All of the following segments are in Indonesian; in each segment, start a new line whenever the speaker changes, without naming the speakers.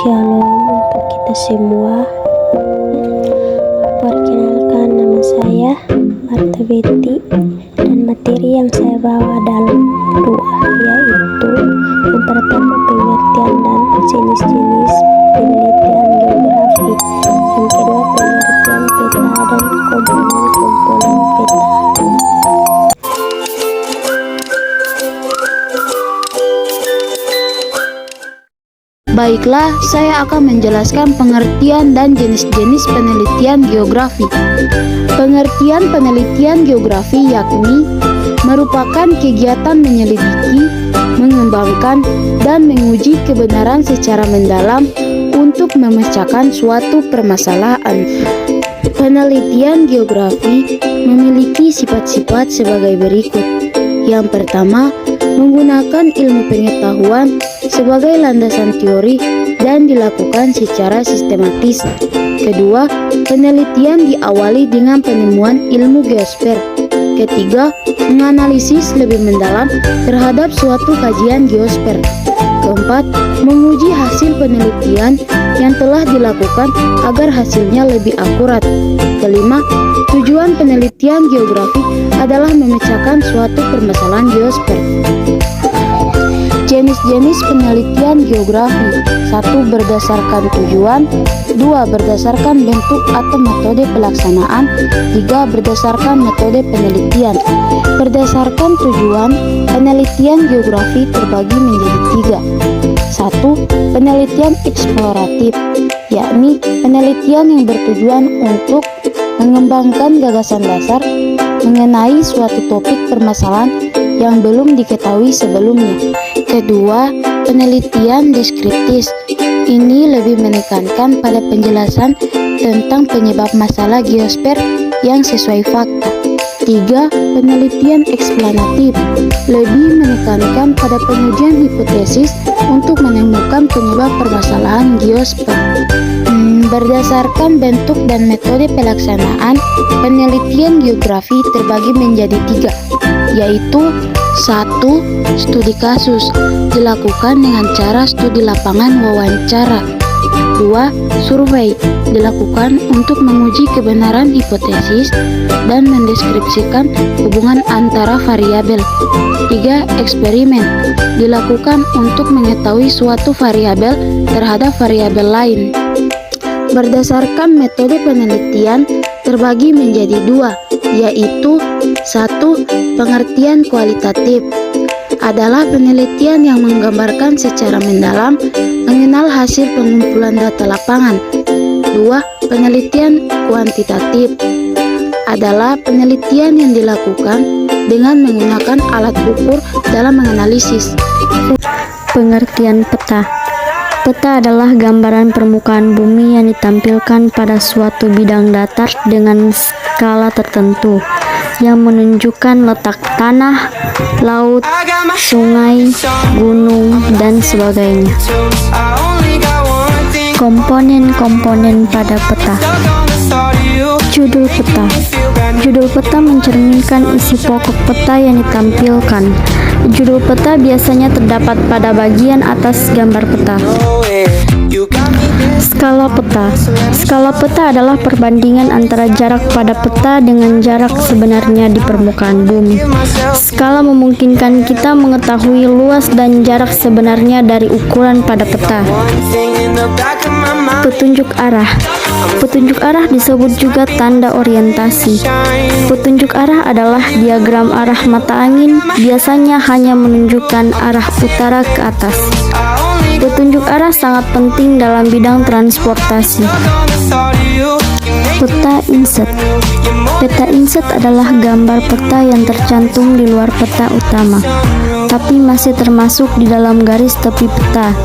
Shalom untuk kita semua. Perkenalkan, nama saya Marta Betty, dan materi yang saya bawa dalam dua, yaitu yang pertama pengertian dan jenis-jenis penelitian geografi, yang kedua pengertian peta dan komponen-komponen peta.
Baiklah, saya akan menjelaskan pengertian dan jenis-jenis penelitian geografi. Pengertian penelitian geografi yakni merupakan kegiatan menyelidiki, mengembangkan, dan menguji kebenaran secara mendalam untuk memecahkan suatu permasalahan. Penelitian geografi memiliki sifat-sifat sebagai berikut. Yang pertama, menggunakan ilmu pengetahuan sebagai landasan teori dan dilakukan secara sistematis. Kedua, penelitian diawali dengan penemuan ilmu geosfer. Ketiga, menganalisis lebih mendalam terhadap suatu kajian geosfer. Keempat, menguji hasil penelitian yang telah dilakukan agar hasilnya lebih akurat. Kelima, tujuan penelitian geografi adalah memecahkan suatu permasalahan geosfer. Jenis-jenis penelitian geografi: 1. Berdasarkan tujuan. 2. Berdasarkan bentuk atau metode pelaksanaan. 3. Berdasarkan metode penelitian. Berdasarkan tujuan, penelitian geografi terbagi menjadi 3. 1. Penelitian eksploratif, yakni penelitian yang bertujuan untuk mengembangkan gagasan dasar mengenai suatu topik permasalahan yang belum diketahui sebelumnya. Kedua, penelitian deskriptif. Ini lebih menekankan pada penjelasan tentang penyebab masalah geosfer yang sesuai fakta. 3. Penelitian eksplanatif, lebih menekankan pada pengujian hipotesis untuk menemukan penyebab permasalahan geosfer. Berdasarkan bentuk dan metode pelaksanaan, penelitian geografi terbagi menjadi 3, yaitu 1. Studi kasus, dilakukan dengan cara studi lapangan wawancara. 2. Survei, dilakukan untuk menguji kebenaran hipotesis dan mendeskripsikan hubungan antara variabel. 3. Eksperimen, dilakukan untuk mengetahui suatu variabel terhadap variabel lain. Berdasarkan metode penelitian terbagi menjadi 2, yaitu 1. Pengertian kualitatif, adalah penelitian yang menggambarkan secara mendalam mengenal hasil pengumpulan data lapangan. 2. Penelitian kuantitatif, adalah penelitian yang dilakukan dengan menggunakan alat ukur dalam menganalisis.
Pengertian peta. Peta adalah gambaran permukaan bumi yang ditampilkan pada suatu bidang datar dengan skala tertentu yang menunjukkan letak tanah, laut, sungai, gunung, dan sebagainya. Komponen-komponen pada peta. Judul peta. Judul peta mencerminkan isi pokok peta yang ditampilkan. Judul peta biasanya terdapat pada bagian atas gambar peta. Skala peta. Skala peta adalah perbandingan antara jarak pada peta dengan jarak sebenarnya di permukaan bumi. Skala memungkinkan kita mengetahui luas dan jarak sebenarnya dari ukuran pada peta. Petunjuk arah. Petunjuk arah disebut juga tanda orientasi. Petunjuk arah adalah diagram arah mata angin, biasanya hanya menunjukkan arah utara ke atas. Petunjuk arah sangat penting dalam bidang transportasi. Peta inset. Peta inset adalah gambar peta yang tercantum di luar peta utama, tapi masih termasuk di dalam garis tepi peta.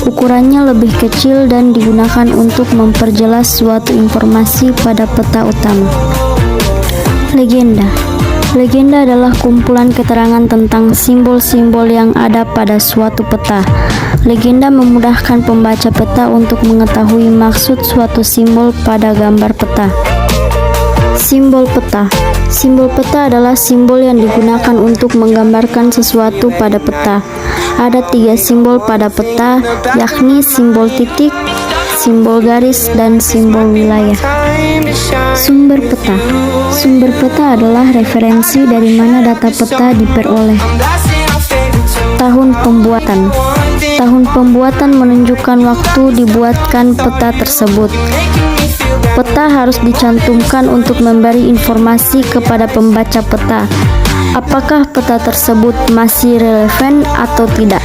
Ukurannya lebih kecil dan digunakan untuk memperjelas suatu informasi pada peta utama. Legenda. Legenda adalah kumpulan keterangan tentang simbol-simbol yang ada pada suatu peta. Legenda memudahkan pembaca peta untuk mengetahui maksud suatu simbol pada gambar peta. Simbol peta. Simbol peta adalah simbol yang digunakan untuk menggambarkan sesuatu pada peta. Ada 3 simbol pada peta, yakni simbol titik, simbol garis, dan simbol wilayah. Sumber peta. Sumber peta adalah referensi dari mana data peta diperoleh. Tahun pembuatan. Tahun pembuatan menunjukkan waktu dibuatkan peta tersebut. Peta harus dicantumkan untuk memberi informasi kepada pembaca peta, apakah peta tersebut masih relevan atau tidak.